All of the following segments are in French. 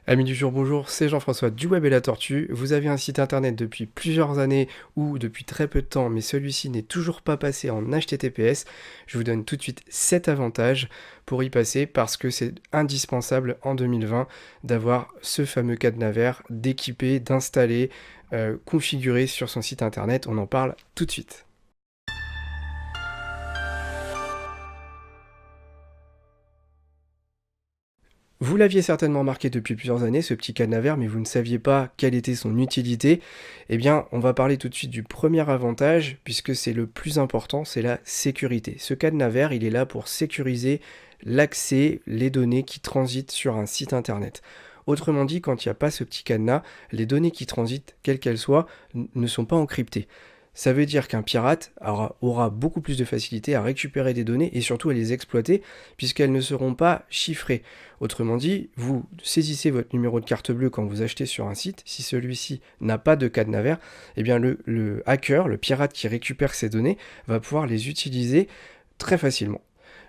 Amis du jour, bonjour, c'est Jean-François du Web et la Tortue. Vous avez un site internet depuis plusieurs années ou depuis très peu de temps, mais celui-ci n'est toujours pas passé en HTTPS. Je vous donne tout de suite 7 avantages pour y passer parce que c'est indispensable en 2020 d'avoir ce fameux cadenas vert, d'équiper, d'installer, configurer sur son site internet. On en parle tout de suite. Vous l'aviez certainement remarqué depuis plusieurs années, ce petit cadenas vert, mais vous ne saviez pas quelle était son utilité. Eh bien, on va parler tout de suite du premier avantage, puisque c'est le plus important, c'est la sécurité. Ce cadenas vert, il est là pour sécuriser l'accès, les données qui transitent sur un site internet. Autrement dit, quand il n'y a pas ce petit cadenas, les données qui transitent, quelles qu'elles soient, ne sont pas encryptées. Ça veut dire qu'un pirate aura beaucoup plus de facilité à récupérer des données et surtout à les exploiter puisqu'elles ne seront pas chiffrées. Autrement dit, vous saisissez votre numéro de carte bleue quand vous achetez sur un site, si celui-ci n'a pas de cadenas vert, eh bien le hacker, le pirate qui récupère ces données, va pouvoir les utiliser très facilement.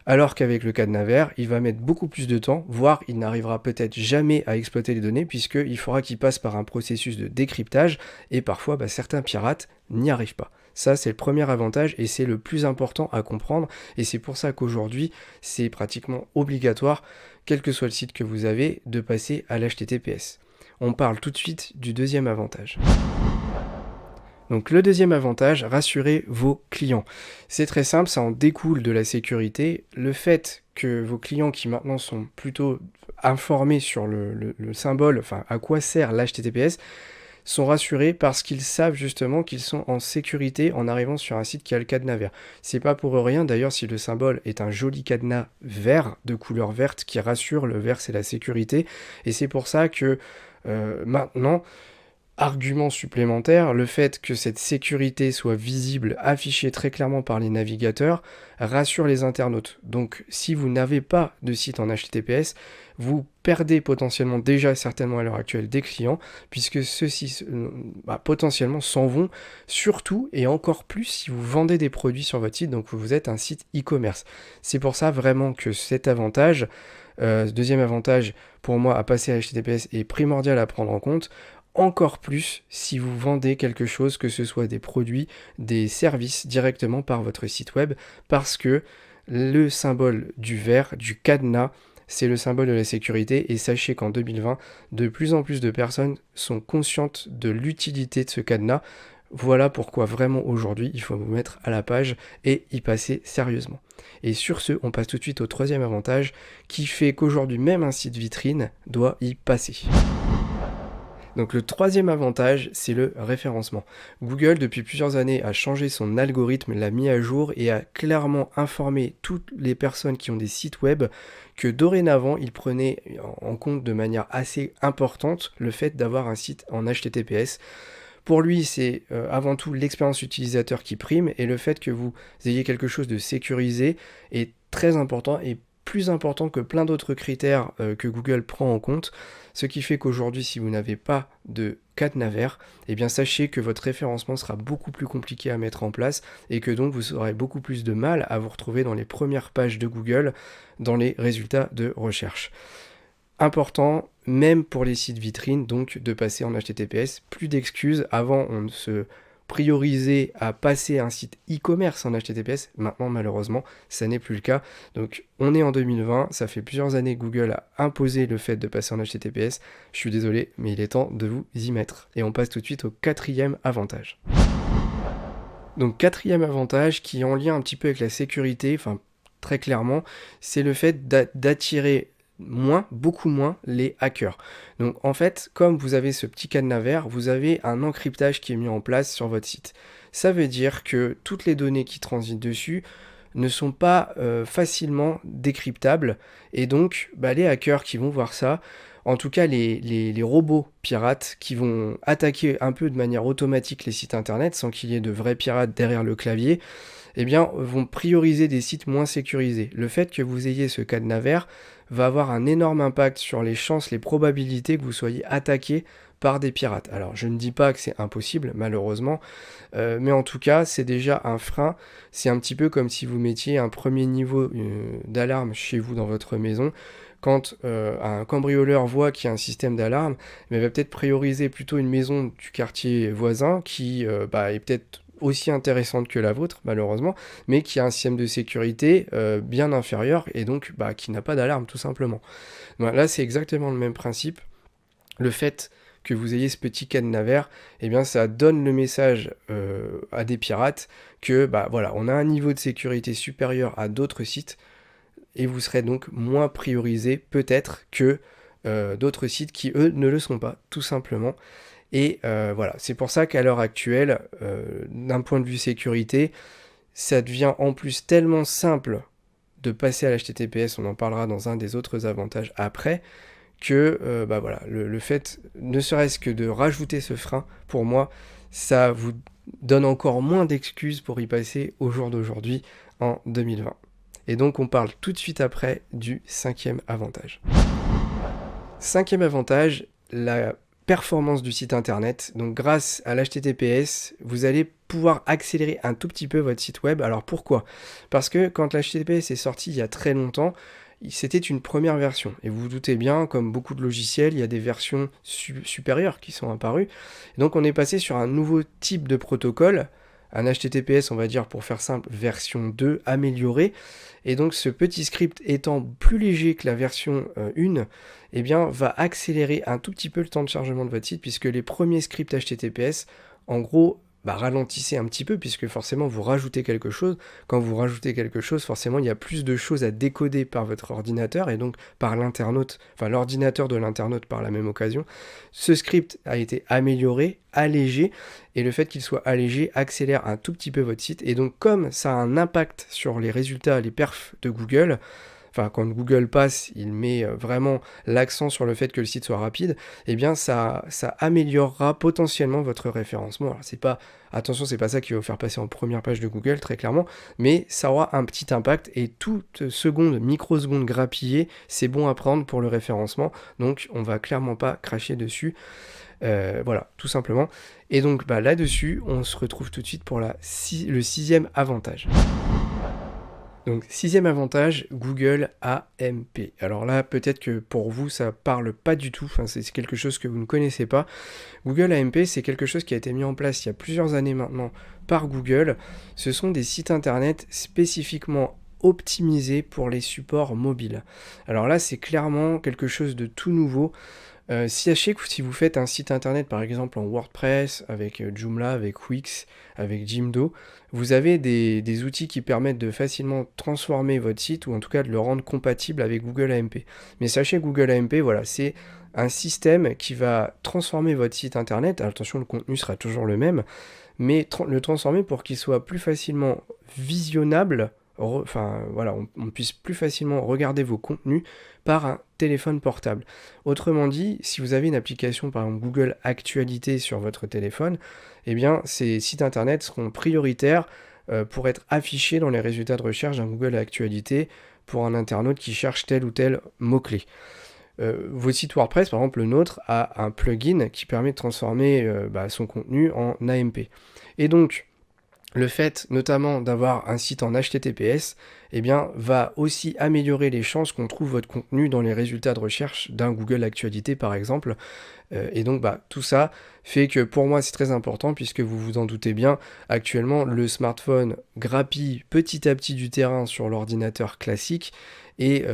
Alors qu'avec le cadenas vert, il va mettre beaucoup plus de temps, voire il n'arrivera peut-être jamais à exploiter les données, puisqu'il faudra qu'il passe par un processus de décryptage, et parfois certains pirates n'y arrivent pas. Ça, c'est le premier avantage, et c'est le plus important à comprendre, et c'est pour ça qu'aujourd'hui, c'est pratiquement obligatoire, quel que soit le site que vous avez, de passer à l'HTTPS. On parle tout de suite du deuxième avantage. Donc le deuxième avantage, rassurez vos clients. C'est très simple, ça en découle de la sécurité. Le fait que vos clients qui maintenant sont plutôt informés sur le symbole, enfin à quoi sert l'HTTPS, sont rassurés parce qu'ils savent justement qu'ils sont en sécurité en arrivant sur un site qui a le cadenas vert. C'est pas pour rien d'ailleurs si le symbole est un joli cadenas vert, de couleur verte, qui rassure, le vert c'est la sécurité, et c'est pour ça que maintenant, argument supplémentaire, le fait que cette sécurité soit visible, affichée très clairement par les navigateurs, rassure les internautes. Donc si vous n'avez pas de site en HTTPS, vous perdez potentiellement déjà certainement à l'heure actuelle des clients, puisque ceux-ci potentiellement s'en vont, surtout et encore plus si vous vendez des produits sur votre site, donc vous êtes un site e-commerce. C'est pour ça vraiment que cet avantage, deuxième avantage pour moi à passer à HTTPS est primordial à prendre en compte, encore plus si vous vendez quelque chose, que ce soit des produits, des services directement par votre site web, parce que le symbole du vert, du cadenas, c'est le symbole de la sécurité, et sachez qu'en 2020, de plus en plus de personnes sont conscientes de l'utilité de ce cadenas. Voilà pourquoi vraiment aujourd'hui, il faut vous mettre à la page et y passer sérieusement. Et sur ce, on passe tout de suite au troisième avantage, qui fait qu'aujourd'hui même un site vitrine doit y passer. Donc le troisième avantage, c'est le référencement. Google, depuis plusieurs années, a changé son algorithme, l'a mis à jour et a clairement informé toutes les personnes qui ont des sites web que dorénavant, il prenait en compte de manière assez importante le fait d'avoir un site en HTTPS. Pour lui, c'est avant tout l'expérience utilisateur qui prime, et le fait que vous ayez quelque chose de sécurisé est très important et plus important que plein d'autres critères que Google prend en compte, ce qui fait qu'aujourd'hui, si vous n'avez pas de cadenas vert, eh bien sachez que votre référencement sera beaucoup plus compliqué à mettre en place, et que donc vous aurez beaucoup plus de mal à vous retrouver dans les premières pages de Google, dans les résultats de recherche. Important, même pour les sites vitrines, donc de passer en HTTPS. Plus d'excuses, avant on se priorisait à passer un site e-commerce en HTTPS, maintenant malheureusement ça n'est plus le cas. Donc on est en 2020, ça fait plusieurs années que Google a imposé le fait de passer en HTTPS, je suis désolé mais il est temps de vous y mettre. Et on passe tout de suite au quatrième avantage. Donc quatrième avantage qui est en lien un petit peu avec la sécurité, enfin très clairement, c'est le fait d'attirer beaucoup moins les hackers. Donc en fait, comme vous avez ce petit cadenas vert, vous avez un encryptage qui est mis en place sur votre site. Ça veut dire que toutes les données qui transitent dessus ne sont pas facilement décryptables, et donc les hackers qui vont voir ça, en tout cas les robots pirates qui vont attaquer un peu de manière automatique les sites internet sans qu'il y ait de vrais pirates derrière le clavier, eh bien, vont prioriser des sites moins sécurisés. Le fait que vous ayez ce cadenas vert va avoir un énorme impact sur les chances, les probabilités que vous soyez attaqué par des pirates. Alors, je ne dis pas que c'est impossible, malheureusement, mais en tout cas, c'est déjà un frein. C'est un petit peu comme si vous mettiez un premier niveau d'alarme chez vous dans votre maison. quand un cambrioleur voit qu'il y a un système d'alarme, mais va peut-être prioriser plutôt une maison du quartier voisin qui est peut-être aussi intéressante que la vôtre, malheureusement, mais qui a un système de sécurité bien inférieur et donc qui n'a pas d'alarme, tout simplement. Là, c'est exactement le même principe. Le fait que vous ayez ce petit cadenas vert, eh bien ça donne le message à des pirates que on a un niveau de sécurité supérieur à d'autres sites et vous serez donc moins priorisé peut-être que d'autres sites qui eux ne le sont pas, tout simplement. Et c'est pour ça qu'à l'heure actuelle, d'un point de vue sécurité, ça devient en plus tellement simple de passer à l'HTTPS, on en parlera dans un des autres avantages après, que le fait, ne serait-ce que de rajouter ce frein, pour moi, ça vous donne encore moins d'excuses pour y passer au jour d'aujourd'hui, en 2020. Et donc on parle tout de suite après du 5e avantage. 5e avantage, la performance du site internet. Donc grâce à l'HTTPS, vous allez pouvoir accélérer un tout petit peu votre site web. Alors pourquoi ? Parce que quand l'HTTPS est sorti il y a très longtemps, c'était une première version. Et vous vous doutez bien, comme beaucoup de logiciels, il y a des versions supérieures qui sont apparues. Et donc on est passé sur un nouveau type de protocole, un HTTPS, on va dire pour faire simple, version 2 améliorée. Et donc ce petit script étant plus léger que la version 1, eh bien, va accélérer un tout petit peu le temps de chargement de votre site, puisque les premiers scripts HTTPS, en gros, ralentissez un petit peu, puisque forcément vous rajoutez quelque chose. Quand vous rajoutez quelque chose, forcément il y a plus de choses à décoder par votre ordinateur, et donc par l'internaute, enfin l'ordinateur de l'internaute par la même occasion. Ce script a été amélioré, allégé, et le fait qu'il soit allégé accélère un tout petit peu votre site, et donc comme ça a un impact sur les résultats, les perfs de Google, enfin quand Google passe, il met vraiment l'accent sur le fait que le site soit rapide, eh bien ça améliorera potentiellement votre référencement. Alors attention, c'est pas ça qui va vous faire passer en première page de Google, très clairement, mais ça aura un petit impact, et toute seconde, microseconde grappillée, c'est bon à prendre pour le référencement, donc on va clairement pas cracher dessus. Voilà, tout simplement. Et donc là-dessus, on se retrouve tout de suite pour le 6e avantage. Donc 6e avantage, Google AMP. Alors là, peut-être que pour vous, ça parle pas du tout, enfin, c'est quelque chose que vous ne connaissez pas. Google AMP, c'est quelque chose qui a été mis en place il y a plusieurs années maintenant par Google. Ce sont des sites internet spécifiquement optimisés pour les supports mobiles. Alors là, c'est clairement quelque chose de tout nouveau. Sachez que si vous faites un site internet par exemple en WordPress, avec Joomla, avec Wix, avec Jimdo, vous avez des outils qui permettent de facilement transformer votre site, ou en tout cas de le rendre compatible avec Google AMP. Mais sachez que Google AMP, voilà, c'est un système qui va transformer votre site internet. Alors, attention, le contenu sera toujours le même, mais le transformer pour qu'il soit plus facilement visionnable, on puisse plus facilement regarder vos contenus par un téléphone portable. Autrement dit, si vous avez une application par exemple Google Actualité sur votre téléphone, eh bien ces sites internet seront prioritaires pour être affichés dans les résultats de recherche d'un Google Actualité pour un internaute qui cherche tel ou tel mot-clé. Vos sites WordPress, par exemple le nôtre, a un plugin qui permet de transformer son contenu en AMP. Et donc, le fait notamment d'avoir un site en HTTPS, eh bien, va aussi améliorer les chances qu'on trouve votre contenu dans les résultats de recherche d'un Google Actualité par exemple. Et donc tout ça fait que pour moi c'est très important, puisque vous vous en doutez bien, actuellement le smartphone grappille petit à petit du terrain sur l'ordinateur classique, et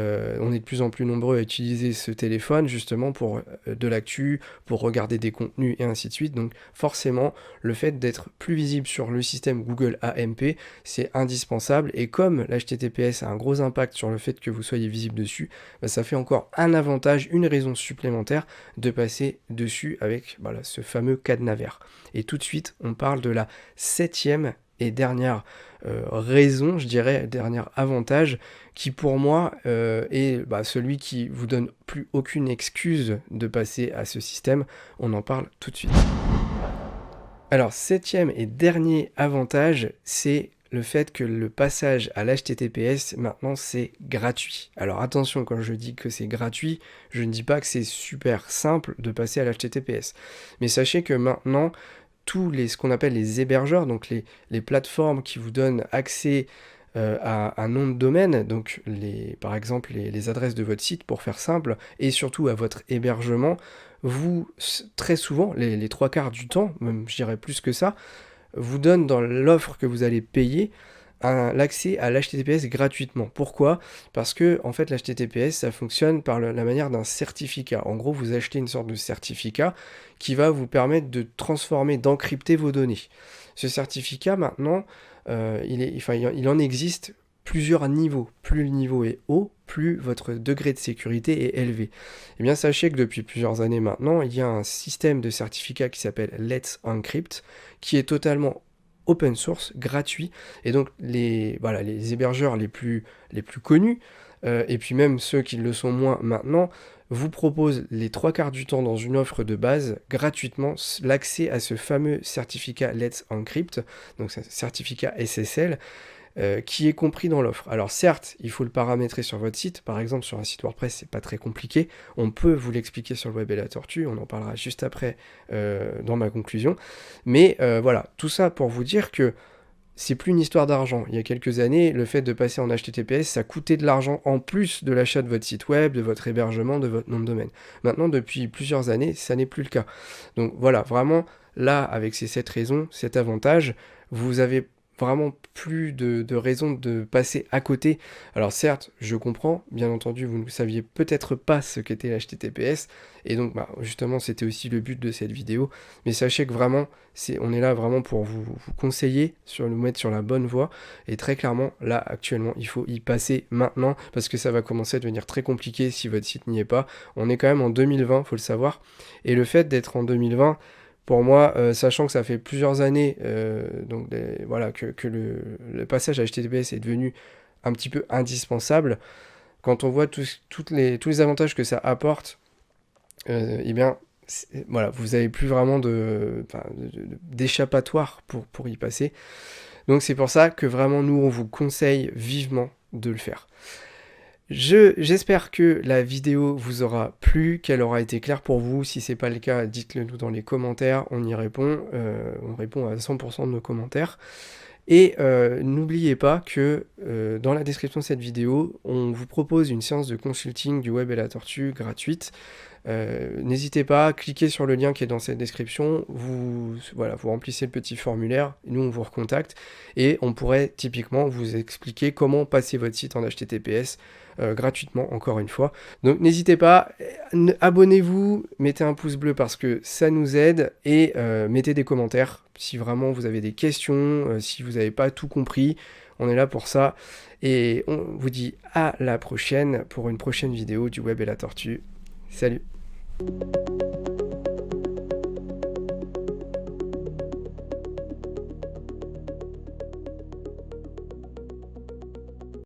on est de plus en plus nombreux à utiliser ce téléphone justement pour de l'actu, pour regarder des contenus et ainsi de suite. Donc forcément le fait d'être plus visible sur le système Google AMP, c'est indispensable, et comme l'HTTPS a un gros impact sur le fait que vous soyez visible dessus, ça fait encore un avantage, une raison supplémentaire de passer dessus avec ce fameux cadenas vert. Et tout de suite on parle de la 7e et dernière raison, je dirais, dernier avantage, qui pour moi est celui qui vous donne plus aucune excuse de passer à ce système. On en parle tout de suite. Alors, 7e et dernier avantage, c'est le fait que le passage à l'HTTPS, maintenant, c'est gratuit. Alors attention, quand je dis que c'est gratuit, je ne dis pas que c'est super simple de passer à l'HTTPS. Mais sachez que maintenant, ce qu'on appelle les hébergeurs, donc les plateformes qui vous donnent accès à un nom de domaine, donc par exemple les adresses de votre site pour faire simple, et surtout à votre hébergement, très souvent, les trois quarts du temps, même je dirais plus que ça, vous donne dans l'offre que vous allez payer l'accès à l'HTTPS gratuitement. Pourquoi? Parce que en fait l'HTTPS ça fonctionne par la manière d'un certificat. En gros, vous achetez une sorte de certificat qui va vous permettre de transformer, d'encrypter vos données. Ce certificat maintenant, il en existe plusieurs niveaux. Plus le niveau est haut, plus votre degré de sécurité est élevé. Eh bien, sachez que depuis plusieurs années maintenant, il y a un système de certificat qui s'appelle Let's Encrypt, qui est totalement open source, gratuit, et donc les hébergeurs les plus connus, et puis même ceux qui le sont moins maintenant, vous proposent les trois quarts du temps dans une offre de base, gratuitement, l'accès à ce fameux certificat Let's Encrypt, donc c'est un certificat SSL, qui est compris dans l'offre. Alors certes, il faut le paramétrer sur votre site, par exemple sur un site WordPress, c'est pas très compliqué, on peut vous l'expliquer sur le Web et la Tortue, on en parlera juste après dans ma conclusion, mais voilà, tout ça pour vous dire que c'est plus une histoire d'argent. Il y a quelques années, le fait de passer en HTTPS, ça coûtait de l'argent en plus de l'achat de votre site web, de votre hébergement, de votre nom de domaine. Maintenant, depuis plusieurs années, ça n'est plus le cas. Donc voilà, vraiment, là, avec ces 7 raisons, cet avantage, vous avez vraiment plus de raisons de passer à côté. Alors certes, je comprends, bien entendu, vous ne saviez peut-être pas ce qu'était l'HTTPS, et donc justement, c'était aussi le but de cette vidéo, mais sachez que vraiment, on est là vraiment pour vous conseiller, nous mettre sur la bonne voie, et très clairement, là, actuellement, il faut y passer maintenant, parce que ça va commencer à devenir très compliqué si votre site n'y est pas. On est quand même en 2020, faut le savoir, et le fait d'être en 2020, pour moi, sachant que ça fait plusieurs années que le passage à HTTPS est devenu un petit peu indispensable, quand on voit tous les avantages que ça apporte, eh bien, voilà, vous n'avez plus vraiment d'échappatoire pour y passer. Donc c'est pour ça que vraiment nous, on vous conseille vivement de le faire. J'espère que la vidéo vous aura plu, qu'elle aura été claire pour vous. Si c'est pas le cas, dites-le nous dans les commentaires, on y répond. On répond à 100% de nos commentaires. Et n'oubliez pas que dans la description de cette vidéo, on vous propose une séance de consulting du Web et la Tortue gratuite. N'hésitez pas, cliquez sur le lien qui est dans cette description, vous remplissez le petit formulaire, nous on vous recontacte et on pourrait typiquement vous expliquer comment passer votre site en HTTPS gratuitement, encore une fois. Donc n'hésitez pas, abonnez-vous, mettez un pouce bleu parce que ça nous aide et mettez des commentaires si vraiment vous avez des questions, si vous n'avez pas tout compris, on est là pour ça et on vous dit à la prochaine pour une prochaine vidéo du Web et la Tortue. Salut!